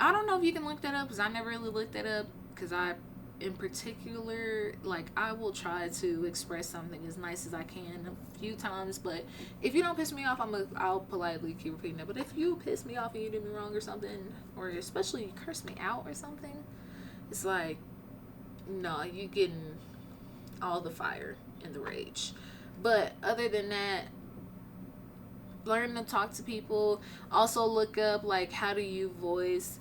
S1: I don't know if you can look that up, because I never really looked that up. Because in particular, like, I will try to express something as nice as I can a few times, but if you don't piss me off, I'll politely keep repeating it. But if you piss me off and you do me wrong or something, or especially you curse me out or something, it's like, no, you getting all the fire and the rage. But other than that, learn to talk to people. Also look up, like, how do you voice,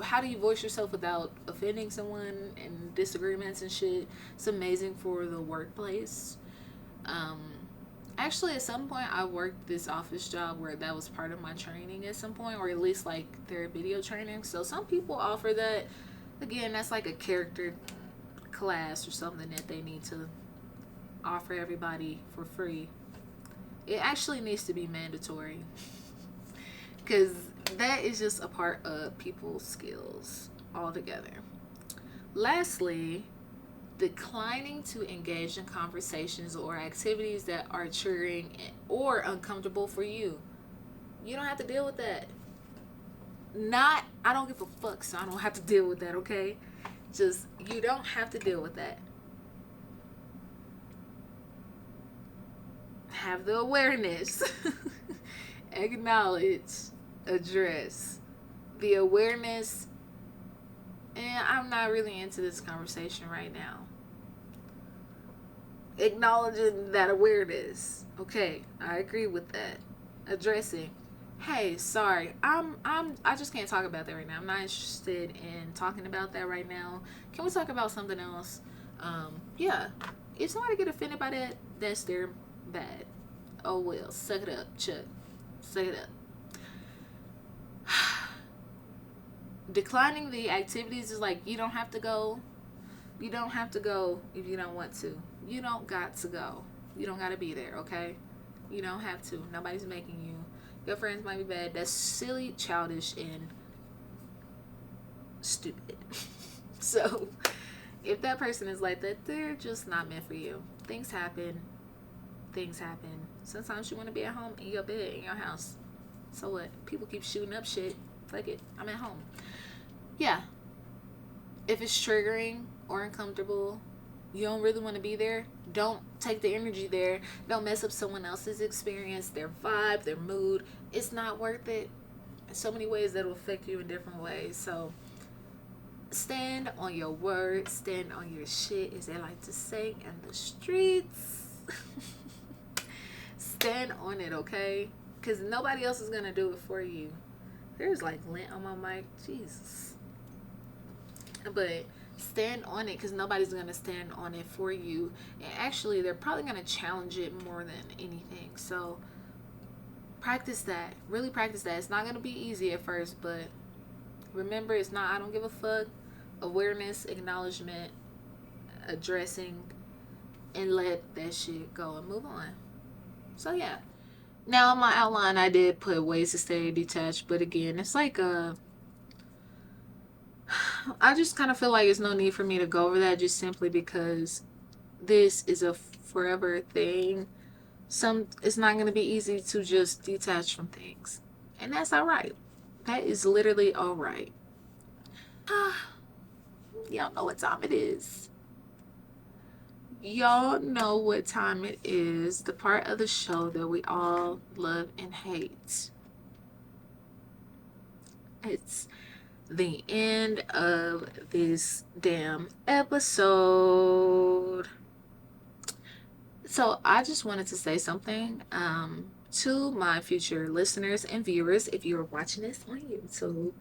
S1: how do you voice yourself without offending someone, and disagreements and shit. It's amazing for the workplace. um Actually, at some point I worked this office job where that was part of my training at some point, or at least like their video training. So some people offer that. Again, that's like a character class or something that they need to offer everybody for free. It actually needs to be mandatory, because that is just a part of people's skills altogether. Lastly, declining to engage in conversations or activities that are triggering or uncomfortable for you. You don't have to deal with that. I don't give a fuck, so I don't have to deal with that, okay? Just, you don't have to deal with that. Have the awareness, acknowledge, address. The awareness, and I'm not really into this conversation right now. Acknowledging that awareness. Okay, I agree with that. Addressing, hey, sorry, I just can't talk about that right now. I'm not interested in talking about that right now. Can we talk about something else? Yeah. If somebody get offended by that, that's their bad. Oh well, suck it up, Chuck. Suck it up. Declining the activities is like you don't have to go. You don't have to go if you don't want to. You don't got to go. You don't got to be there, okay? You don't have to. Nobody's making you. Your friends might be bad. That's silly, childish, and stupid. So, if that person is like that, they're just not meant for you. Things happen. Things happen. Sometimes you want to be at home in your bed, in your house. So what? People keep shooting up shit. Fuck it. I'm at home. Yeah, if it's triggering or uncomfortable, you don't really want to be there, don't take the energy there. Don't mess up someone else's experience, their vibe, their mood. It's not worth it. So many ways that will affect you in different ways. So stand on your word, stand on your shit, as they like to say in the streets. Stand on it, okay? Because nobody else is going to do it for you. There's like lint on my mic. Jesus. But stand on it because nobody's going to stand on it for you. And actually, they're probably going to challenge it more than anything. So practice that. Really practice that. It's not going to be easy at first, but remember, it's not I don't give a fuck. Awareness, acknowledgement, addressing, and let that shit go and move on. So, yeah. Now, in my outline, I did put ways to stay detached, but again, it's like I just kind of feel like there's no need for me to go over that just simply because this is a forever thing. It's not going to be easy to just detach from things. And that's all right. That is literally all right. Y'all know what time it is. Y'all know what time it is. The part of the show that we all love and hate. It's the end of this damn episode. So I just wanted to say something to my future listeners and viewers. If you're watching this on YouTube,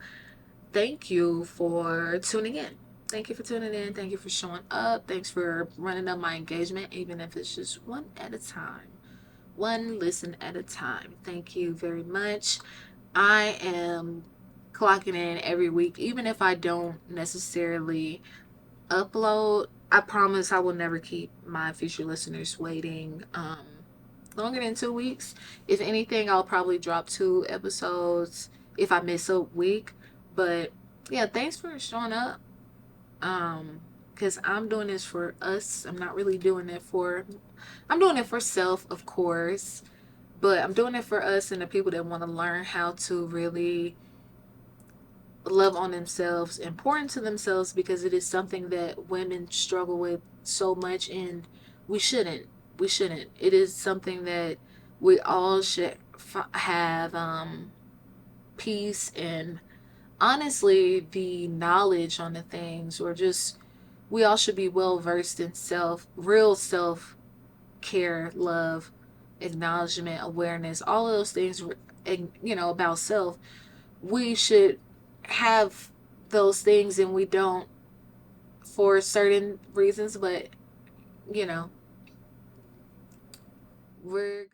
S1: thank you for tuning in. Thank you for tuning in. Thank you for showing up. Thanks for running up my engagement, even if it's just one at a time. One listen at a time. Thank you very much. I am clocking in every week, even if I don't necessarily upload. I promise I will never keep my future listeners waiting longer than 2 weeks. If anything, I'll probably drop 2 episodes if I miss a week. But yeah, thanks for showing up. Because I'm doing this for us. I'm not really doing it for. I'm doing it for self, of course, but I'm doing it for us and the people that want to learn how to really love on themselves and pour into themselves because it is something that women struggle with so much, and we shouldn't. We shouldn't. It is something that we all should have peace and honestly the knowledge on the things, or just we all should be well versed in real self care, love, acknowledgement, awareness, all of those things, about self. We should have those things and we don't for certain reasons, but you know, we're